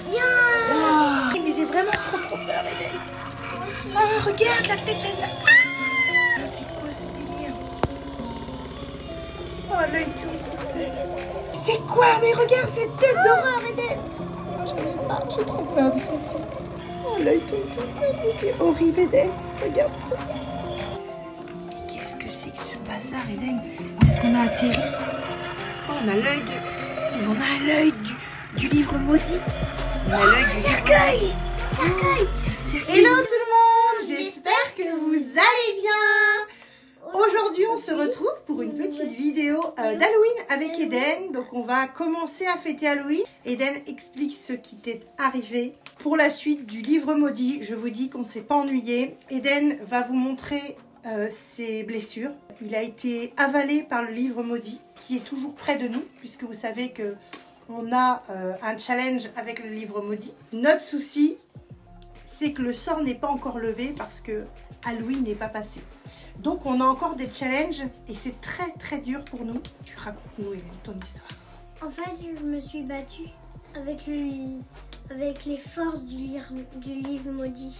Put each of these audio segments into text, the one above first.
il y a un... Mais j'ai vraiment trop peur, Eden. Moi aussi. Ah, regarde la tête là. Ah, c'est quoi ce délire? Oh, l'œil tourne tout seul. C'est quoi? Mais regarde cette tête d'horreur, Eden. J'en ai pas, j'ai trop peur de faire ça. Oh, l'œil tourne tout seul, mais c'est horrible, Eden. Regarde ça. Qu'est-ce que c'est que ce bazar, Eden? Où est-ce qu'on a atterri? Oh, on a l'œil de... Mais on a l'œil du livre maudit. On a l'œil du cercueil. cercueil. Hello tout le monde, j'espère que vous allez bien. Aujourd'hui on se retrouve pour une petite vidéo d'Halloween avec Eden. Donc on va commencer à fêter Halloween. Eden explique ce qui t'est arrivé. Pour la suite du livre maudit, je vous dis qu'on ne s'est pas ennuyé. Eden va vous montrer ses blessures. Il a été avalé par le livre maudit qui est toujours près de nous, puisque vous savez que on a un challenge avec le livre maudit. Notre souci, c'est que le sort n'est pas encore levé parce que Halloween n'est pas passé. Donc on a encore des challenges et c'est très dur pour nous. Tu racontes-nous, Hélène, ton histoire. En fait, je me suis battue avec les forces du livre maudit.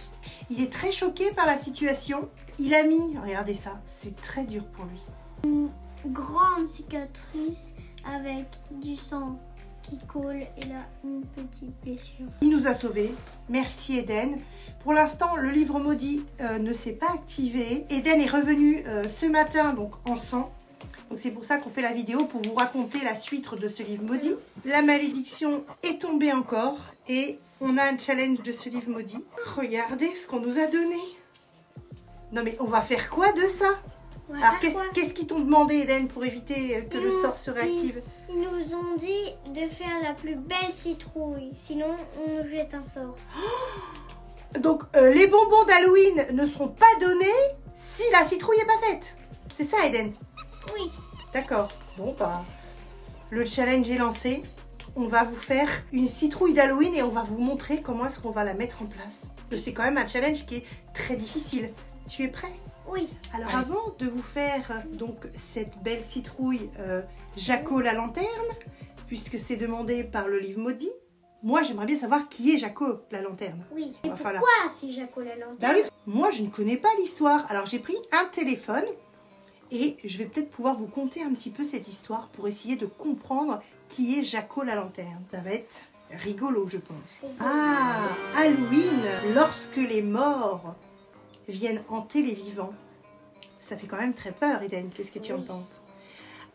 Il est très choqué par la situation. Il a mis, regardez ça, c'est très dur pour lui. Une grande cicatrice avec du sang qui coule et là une petite blessure. Il nous a sauvés. Merci Eden. Pour l'instant, le livre maudit ne s'est pas activé. Eden est revenu ce matin donc en sang. Donc c'est pour ça qu'on fait la vidéo pour vous raconter la suite de ce livre maudit. La malédiction est tombée encore et on a un challenge de ce livre maudit. Regardez ce qu'on nous a donné. Non mais on va faire quoi de ça? Alors qu'est-ce qu'ils t'ont demandé Eden pour éviter que le sort se réactive? Ils nous ont dit de faire la plus belle citrouille, sinon on nous jette un sort. Donc les bonbons d'Halloween ne seront pas donnés si la citrouille n'est pas faite. C'est ça Eden? Oui. D'accord. Bon bah, le challenge est lancé. On va vous faire une citrouille d'Halloween et on va vous montrer comment est-ce qu'on va la mettre en place. C'est quand même un challenge qui est très difficile. Tu es prêt? Oui. Alors avant de vous faire donc cette belle citrouille Jaco la lanterne, puisque c'est demandé par le livre maudit, moi j'aimerais bien savoir qui est Jaco la lanterne. Oui. Et Enfin, pourquoi c'est Jaco la lanterne? Bah oui, moi je ne connais pas l'histoire. Alors j'ai pris un téléphone et je vais peut-être pouvoir vous conter un petit peu cette histoire pour essayer de comprendre qui est Jaco la lanterne. Ça va être rigolo je pense. Ah, Halloween, lorsque les morts viennent hanter les vivants. Ça fait quand même très peur, Eden. Qu'est-ce que tu en penses?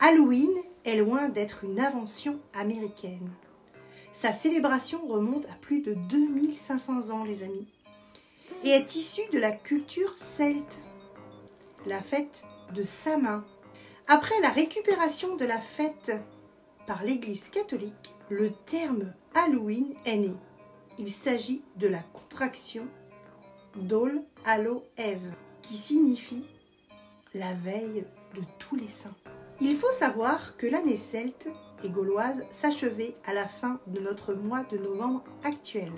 Halloween est loin d'être une invention américaine. Sa célébration remonte à plus de 2500 ans, les amis, et est issue de la culture celte, la fête de Samhain. Après la récupération de la fête par l'Église catholique, le terme Halloween est né. Il s'agit de la contraction d'All Hallow Eve, qui signifie la veille de tous les saints. Il faut savoir que l'année celte et gauloise s'achevait à la fin de notre mois de novembre actuel.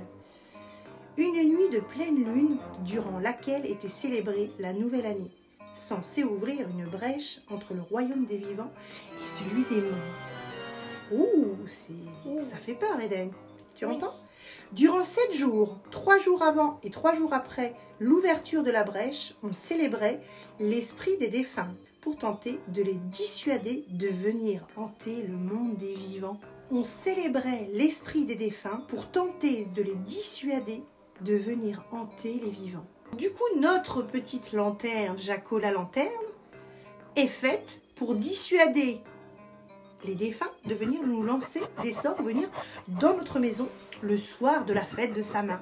Une nuit de pleine lune durant laquelle était célébrée la nouvelle année, censée ouvrir une brèche entre le royaume des vivants et celui des morts. Ouh, ça fait peur Eden, tu entends? Durant 7 jours, 3 jours avant et 3 jours après l'ouverture de la brèche, on célébrait l'esprit des défunts pour tenter de les dissuader de venir hanter le monde des vivants. On célébrait l'esprit des défunts pour tenter de les dissuader de venir hanter les vivants. Du coup, notre petite lanterne, Jaco la lanterne, est faite pour dissuader les défunts de venir nous lancer des sorts, venir dans notre maison le soir de la fête de Samhain.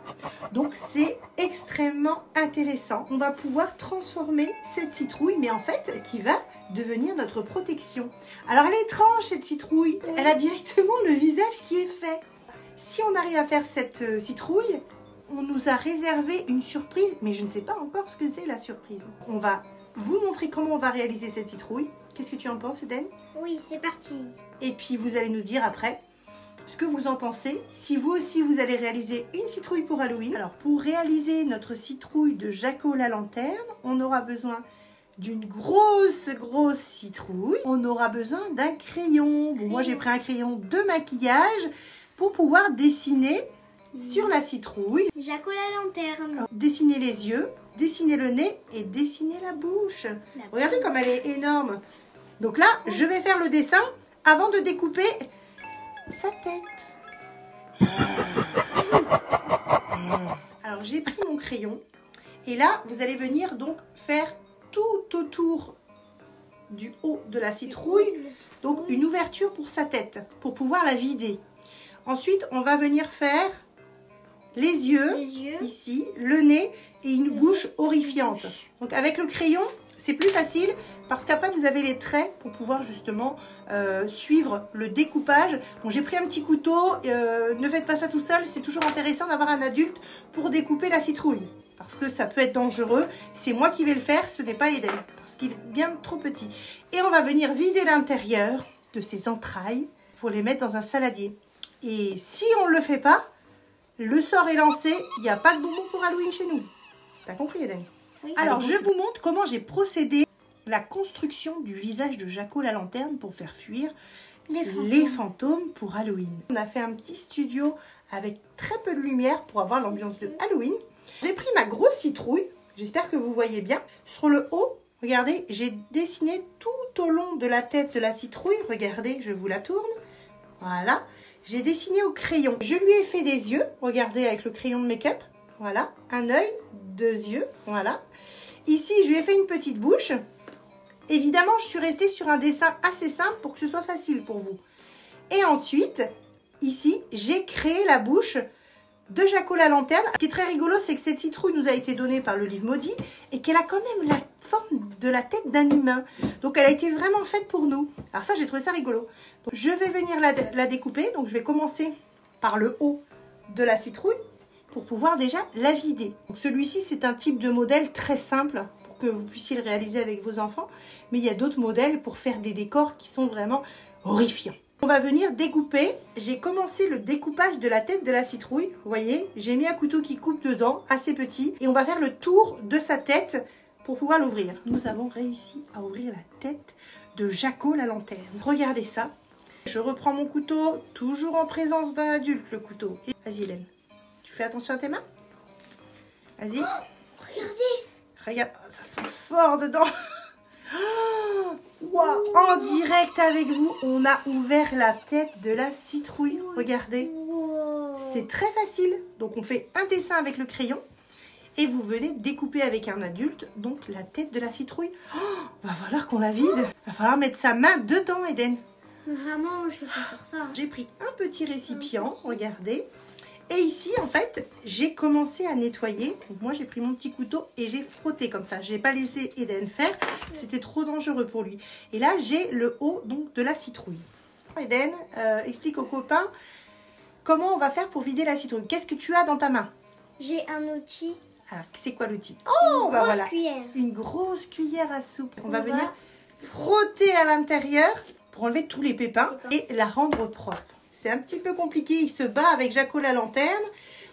Donc c'est extrêmement intéressant. On va pouvoir transformer cette citrouille, mais en fait qui va devenir notre protection. Alors elle est étrange cette citrouille, elle a directement le visage qui est fait. Si on arrive à faire cette citrouille, on nous a réservé une surprise, mais je ne sais pas encore ce que c'est la surprise. On va vous montrer comment on va réaliser cette citrouille. Qu'est-ce que tu en penses, Eden? Oui, c'est parti. Et puis vous allez nous dire après ce que vous en pensez, si vous aussi vous allez réaliser une citrouille pour Halloween. Alors pour réaliser notre citrouille de Jaco la lanterne, on aura besoin d'une grosse citrouille. On aura besoin d'un crayon. Bon, moi j'ai pris un crayon de maquillage pour pouvoir dessiner sur la citrouille. Jaco la lanterne. Dessinez les yeux, dessinez le nez et dessinez la bouche. Regardez comme elle est énorme. Donc là, je vais faire le dessin avant de découper sa tête. Alors j'ai pris mon crayon et là, vous allez venir donc faire tout autour du haut de la citrouille, donc une ouverture pour sa tête, pour pouvoir la vider. Ensuite, on va venir faire les yeux, ici, le nez et une bouche horrifiante. Donc avec le crayon, c'est plus facile parce qu'après vous avez les traits pour pouvoir justement suivre le découpage. Bon, j'ai pris un petit couteau, ne faites pas ça tout seul, c'est toujours intéressant d'avoir un adulte pour découper la citrouille. Parce que ça peut être dangereux, c'est moi qui vais le faire, ce n'est pas Eden, parce qu'il est bien trop petit. Et on va venir vider l'intérieur de ses entrailles pour les mettre dans un saladier. Et si on ne le fait pas, le sort est lancé, il n'y a pas de bonbons pour Halloween chez nous. T'as compris, Eden? Oui. Alors, je vous montre comment j'ai procédé la construction du visage de Jaco la lanterne pour faire fuir les fantômes pour Halloween. On a fait un petit studio avec très peu de lumière pour avoir l'ambiance de Halloween. J'ai pris ma grosse citrouille, j'espère que vous voyez bien. Sur le haut, regardez, j'ai dessiné tout au long de la tête de la citrouille. Regardez, je vous la tourne. Voilà. J'ai dessiné au crayon. Je lui ai fait des yeux, regardez, avec le crayon de make-up. Voilà, un œil, 2 yeux, voilà. Ici, je lui ai fait une petite bouche. Évidemment, je suis restée sur un dessin assez simple pour que ce soit facile pour vous. Et ensuite, ici, j'ai créé la bouche de Jaco la lanterne. Ce qui est très rigolo, c'est que cette citrouille nous a été donnée par le livre maudit et qu'elle a quand même la forme de la tête d'un humain. Donc, elle a été vraiment faite pour nous. Alors ça, j'ai trouvé ça rigolo. Donc, je vais venir la découper. Donc, je vais commencer par le haut de la citrouille pour pouvoir déjà la vider. Celui-ci, c'est un type de modèle très simple pour que vous puissiez le réaliser avec vos enfants. Mais il y a d'autres modèles pour faire des décors qui sont vraiment horrifiants. On va venir découper. J'ai commencé le découpage de la tête de la citrouille. Vous voyez, j'ai mis un couteau qui coupe dedans, assez petit. Et on va faire le tour de sa tête pour pouvoir l'ouvrir. Nous avons réussi à ouvrir la tête de Jaco la lanterne. Regardez ça. Je reprends mon couteau, toujours en présence d'un adulte, le couteau. Vas-y, Hélène. Tu fais attention à tes mains. Vas-y. Oh, regardez. Regarde, ça sent fort dedans. Oh, wow. En direct avec vous, on a ouvert la tête de la citrouille. Regardez. Wow. C'est très facile. Donc, on fait un dessin avec le crayon. Et vous venez découper avec un adulte, donc la tête de la citrouille. Oh, va falloir qu'on la vide. Va falloir mettre sa main dedans, Eden. Vraiment, je ne peux pas faire ça. J'ai pris un petit récipient, regardez. Et ici, en fait, j'ai commencé à nettoyer. Donc moi, j'ai pris mon petit couteau et j'ai frotté comme ça. Je n'ai pas laissé Eden faire. C'était trop dangereux pour lui. Et là, j'ai le haut donc de la citrouille. Eden, explique aux copains comment on va faire pour vider la citrouille. Qu'est-ce que tu as dans ta main? J'ai un outil. Alors, c'est quoi l'outil? Oh, bah voilà. Cuillère. Une grosse cuillère à soupe. On va venir frotter à l'intérieur pour enlever tous les pépins et la rendre propre. C'est un petit peu compliqué, il se bat avec Jaco la lanterne.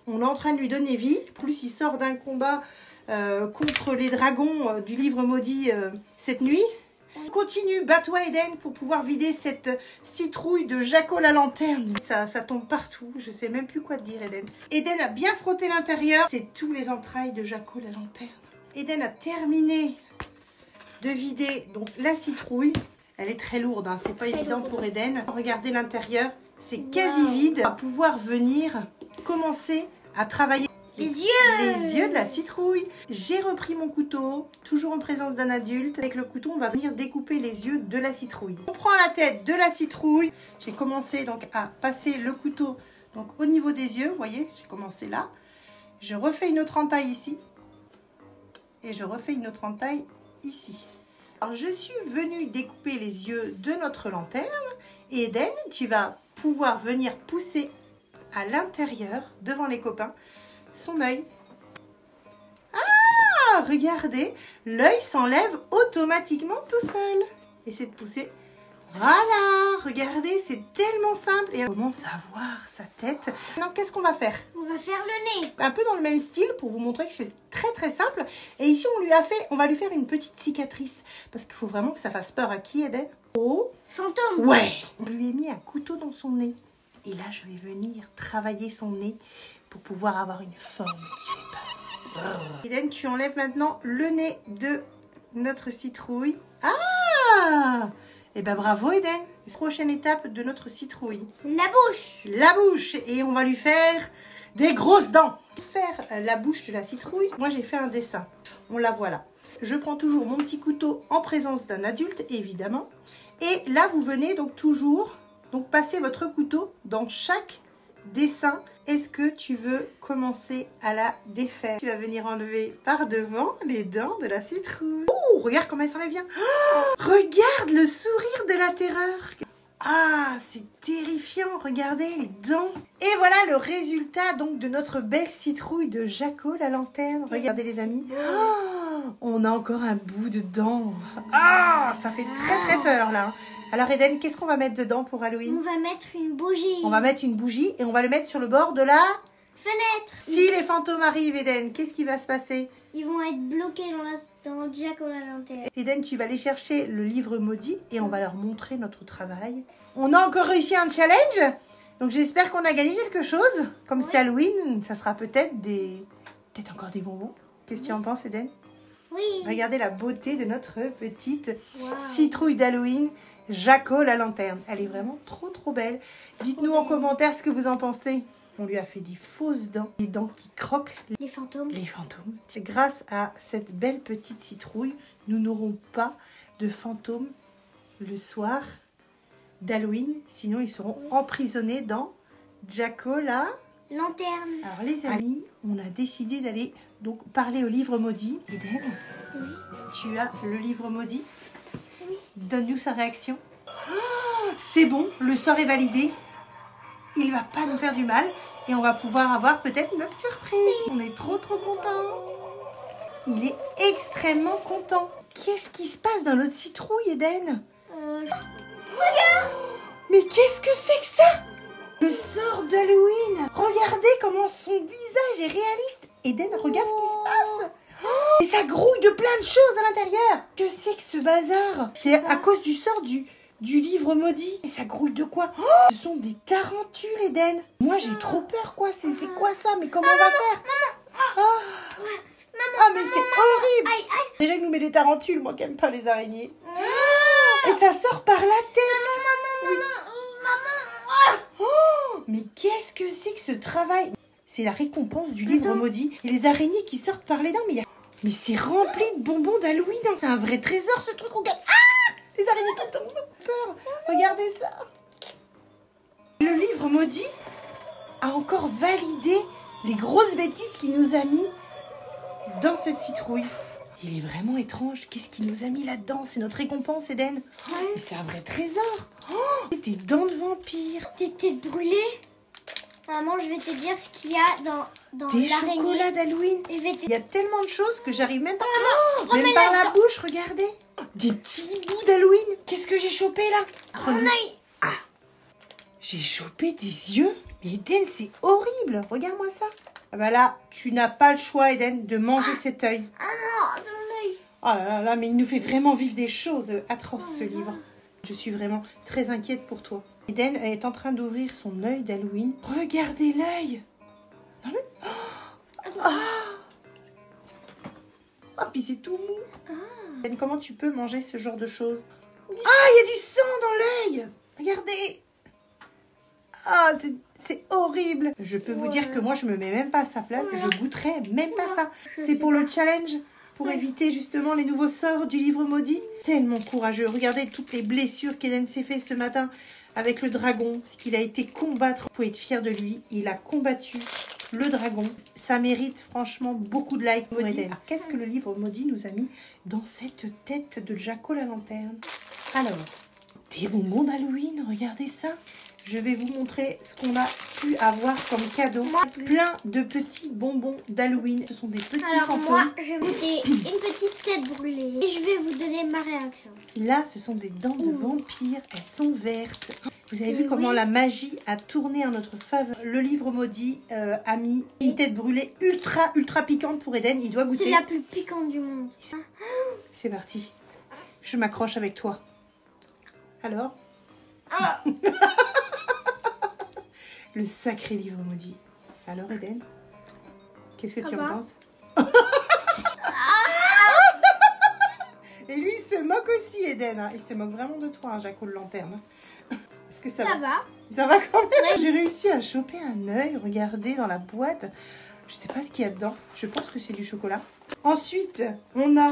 On est en train de lui donner vie. Plus il sort d'un combat contre les dragons du livre maudit cette nuit. Continue, bats-toi Eden pour pouvoir vider cette citrouille de Jaco la lanterne. Ça tombe partout, je sais même plus quoi te dire Eden. Eden a bien frotté l'intérieur. C'est tous les entrailles de Jaco la lanterne. Eden a terminé de vider donc la citrouille. Elle est très lourde, hein. C'est pas évident pour Eden. Regardez l'intérieur, c'est quasi vide. On va pouvoir venir commencer à travailler les yeux de la citrouille. J'ai repris mon couteau, toujours en présence d'un adulte. Avec le couteau, on va venir découper les yeux de la citrouille. On prend la tête de la citrouille. J'ai commencé donc à passer le couteau donc au niveau des yeux. Vous voyez, j'ai commencé là. Je refais une autre entaille ici. Et je refais une autre entaille ici. Alors, je suis venue découper les yeux de notre lanterne. Et Eden, tu vas pouvoir venir pousser à l'intérieur, devant les copains, son œil. Ah, regardez, l'œil s'enlève automatiquement tout seul. Essayez de pousser. Voilà, regardez, c'est tellement simple. Et on commence à voir sa tête. Maintenant, qu'est-ce qu'on va faire? On va faire le nez. Un peu dans le même style pour vous montrer que c'est très très simple. Et ici, on va lui faire une petite cicatrice. Parce qu'il faut vraiment que ça fasse peur à qui, Eden? Au fantôme. Ouais. On lui a mis un couteau dans son nez. Et là, je vais venir travailler son nez pour pouvoir avoir une forme qui fait peur. Eden, tu enlèves maintenant le nez de notre citrouille. Ah! Eh ben bravo Eden. Prochaine étape de notre citrouille. La bouche. La bouche. Et on va lui faire des grosses dents. Pour faire la bouche de la citrouille, moi j'ai fait un dessin. On la voit là. Je prends toujours mon petit couteau en présence d'un adulte, évidemment. Et là, vous venez donc toujours passer votre couteau dans chaque dessin. Est-ce que tu veux commencer à la défaire? Tu vas venir enlever par devant les dents de la citrouille. Oh, regarde comment elle s'enlève bien. Oh, regarde le sourire de la terreur. Ah, c'est terrifiant, regardez les dents. Et voilà le résultat donc de notre belle citrouille de Jaco la lanterne. Regardez les amis. Oh, on a encore un bout de dent. Ah, ça fait très très peur là. Alors Eden, qu'est-ce qu'on va mettre dedans pour Halloween? On va mettre une bougie. On va mettre une bougie et on va le mettre sur le bord de la fenêtre. Si les fantômes arrivent, Eden, qu'est-ce qui va se passer? Ils vont être bloqués dans Jaco la lanterne. Eden, tu vas aller chercher le livre maudit et on va leur montrer notre travail. On a encore réussi un challenge, donc j'espère qu'on a gagné quelque chose. Comme c'est Halloween, ça sera peut-être encore des bonbons. Qu'est-ce que tu en penses, Eden? Oui. Regardez la beauté de notre petite citrouille d'Halloween, Jaco la lanterne. Elle est vraiment trop trop belle. Dites-nous en commentaire ce que vous en pensez. On lui a fait des fausses dents, des dents qui croquent. Les fantômes. Les fantômes. Grâce à cette belle petite citrouille, nous n'aurons pas de fantômes le soir d'Halloween. Sinon, ils seront emprisonnés dans Jaco la lanterne. Alors les amis, on a décidé d'aller donc parler au livre maudit. Eden, tu as le livre maudit? Oui. Donne-nous sa réaction. Oh, c'est bon, le sort est validé. Il va pas nous faire du mal et on va pouvoir avoir peut-être notre surprise. On est trop trop contents. Il est extrêmement content. Qu'est-ce qui se passe dans notre citrouille, Eden? Regarde. Mais qu'est-ce que c'est que ça? Le sort d'Halloween. Regardez comment son visage est réaliste. Eden, regarde ce qui se passe. Oh, et ça grouille de plein de choses à l'intérieur. Que c'est que ce bazar? C'est à cause du sort du livre maudit. Et ça grouille de quoi? Oh, ce sont des tarentules, Eden. Moi, j'ai trop peur, quoi. C'est quoi ça? Mais comment on va faire? Oh. Ah, mais c'est horrible. Aïe, aïe. Déjà, il nous met des tarentules. Moi qui n'aime pas les araignées. Et ça sort par la tête. Maman. Oh, mais qu'est-ce que c'est que ce travail? C'est la récompense du livre maudit. Et les araignées qui sortent par les dents. Mais c'est rempli de bonbons d'Halloween. C'est un vrai trésor, ce truc. Regarde. Ah, les araignées qui tombent. Peur. Regardez ça. Le livre maudit a encore validé les grosses bêtises qu'il nous a mis dans cette citrouille. Il est vraiment étrange. Qu'est-ce qu'il nous a mis là-dedans? C'est notre récompense, Eden. Mais c'est un vrai trésor. Oh, des dents de vampire. Des têtes brûlées. Maman, je vais te dire ce qu'il y a dans des l'araignée. chocolats d'Halloween. Il y a tellement de choses que j'arrive même pas Maman, même par la bouche, regardez. Des petits bouts d'Halloween. Qu'est-ce que j'ai chopé là? Mon œil. Ah, j'ai chopé des yeux. Mais Eden, c'est horrible. Regarde-moi ça. Ah bah là, tu n'as pas le choix, Eden, de manger cet œil. Ah non, c'est mon œil. Oh là là, mais il nous fait vraiment vivre des choses atroces, ce livre. Je suis vraiment très inquiète pour toi. Eden est en train d'ouvrir son œil d'Halloween. Regardez l'œil. Ah, puis c'est tout mou. Eden, comment tu peux manger ce genre de choses? Ah, il y a du sang dans l'œil. Regardez. Ah, c'est horrible. Je peux vous dire que moi, je me mets même pas à sa place. Je goûterais même pas ça. C'est pour le challenge, pour éviter justement les nouveaux sorts du livre maudit. Tellement courageux. Regardez toutes les blessures qu'Eden s'est fait ce matin avec le dragon. Parce qu'il a été combattre. Vous pouvez être fier de lui. Il a combattu le dragon. Ça mérite franchement beaucoup de likes pour Eden. Qu'est-ce que le livre maudit nous a mis dans cette tête de Jaco la lanterne? Alors, des bonbons d'Halloween. Regardez ça. Je vais vous montrer ce qu'on a pu avoir comme cadeau. Plein de petits bonbons d'Halloween. Ce sont des petits fantômes. Moi, je vais goûter une petite tête brûlée. Et je vais vous donner ma réaction. Là, ce sont des dents de vampire. Elles sont vertes. Vous avez vu comment la magie a tourné en notre faveur. Le livre maudit a mis une tête brûlée ultra piquante pour Eden. Il doit goûter. C'est la plus piquante du monde. C'est parti. Je m'accroche avec toi. Alors Le sacré livre maudit. Alors Eden, qu'est-ce que Ça tu en va? penses? Et lui, il se moque aussi, Eden. Hein. Il se moque vraiment de toi, hein, Jaco le lanterne. Est-ce que ça va? Ça va quand même. Ouais. J'ai réussi à choper un œil. Regardez dans la boîte. Je sais pas ce qu'il y a dedans. Je pense que c'est du chocolat. Ensuite, on a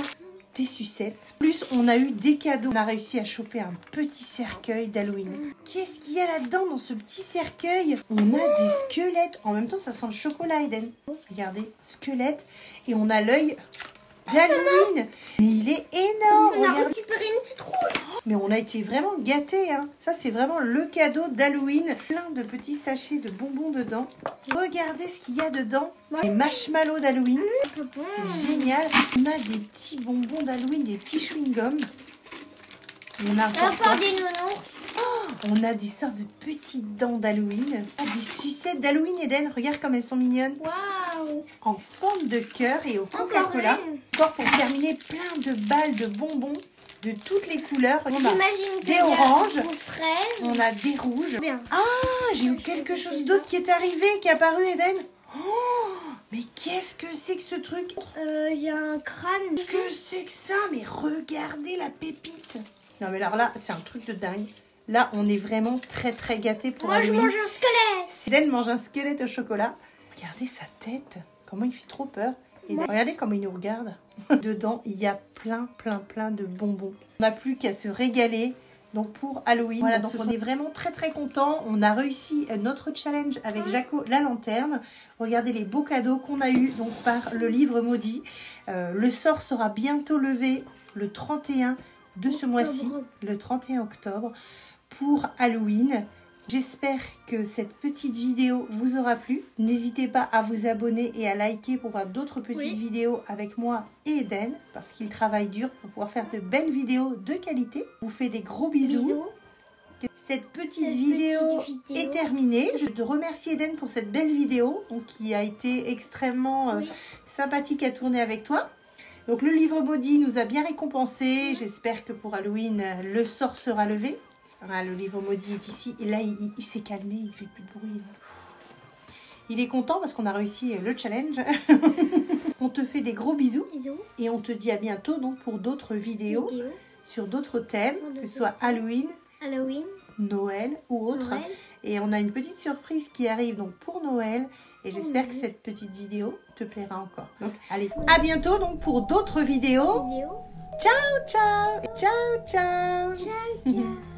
des sucettes. Plus, on a eu des cadeaux. On a réussi à choper un petit cercueil d'Halloween. Qu'est-ce qu'il y a là-dedans dans ce petit cercueil? On a des squelettes. En même temps, ça sent le chocolat, Eden. Regardez, squelette. Et on a l'œil d'Halloween. Mais il est énorme. On a Regarde. récupéré une citrouille. Mais on a été vraiment gâtés, hein. Ça, c'est vraiment le cadeau d'Halloween. Plein de petits sachets de bonbons dedans. Regardez ce qu'il y a dedans. Les marshmallows d'Halloween. C'est génial. On a des petits bonbons d'Halloween, des petits chewing-gums. On a encore des nounours. On a des sortes de petites dents d'Halloween. Des sucettes d'Halloween, Eden. Regarde comme elles sont mignonnes. Waouh. En forme de cœur et au Coca-Cola. Encore pour terminer, plein de balles de bonbons de toutes les couleurs. On a des oranges, on a des rouges. Bien. Ah, j'ai eu quelque chose d'autre qui est arrivé, qui est apparu, Eden. Oh, mais qu'est-ce que c'est que ce truc? Il y a un crâne. Qu'est-ce que c'est que ça? Mais regardez la pépite. Non mais alors là, c'est un truc de dingue. Là, on est vraiment très très gâtés pour Halloween. Moi, je mange un squelette. Eden mange un squelette au chocolat. Regardez sa tête. Comment il fait trop peur. Et regardez comment il nous regarde. Dedans, il y a plein de bonbons. On n'a plus qu'à se régaler. Donc pour Halloween, voilà, donc on est vraiment très très contents. On a réussi notre challenge avec Jaco la lanterne. Regardez les beaux cadeaux qu'on a eu donc par le livre maudit. Le sort sera bientôt levé le 31 de ce mois-ci, le 31 octobre, pour Halloween. J'espère que cette petite vidéo vous aura plu. N'hésitez pas à vous abonner et à liker pour voir d'autres petites vidéos avec moi et Eden, parce qu'il travaille dur pour pouvoir faire de belles vidéos de qualité. Je vous fais des gros bisous. Cette petite vidéo est terminée. Je te remercie Eden pour cette belle vidéo donc, qui a été extrêmement sympathique à tourner avec toi. Donc le livre maudit nous a bien récompensé. J'espère que pour Halloween, le sort sera levé. Voilà, le livre maudit est ici. Et là, il s'est calmé, il ne fait plus de bruit. Il est content parce qu'on a réussi le challenge. On te fait des gros bisous. Et on te dit à bientôt donc, pour d'autres vidéos sur d'autres thèmes, que ce soit Halloween, Noël ou autre. Et on a une petite surprise qui arrive donc pour Noël. Et j'espère que cette petite vidéo te plaira encore. Donc, allez, à bientôt donc pour d'autres vidéos. Ciao, ciao. Ciao, ciao. Ciao, ciao.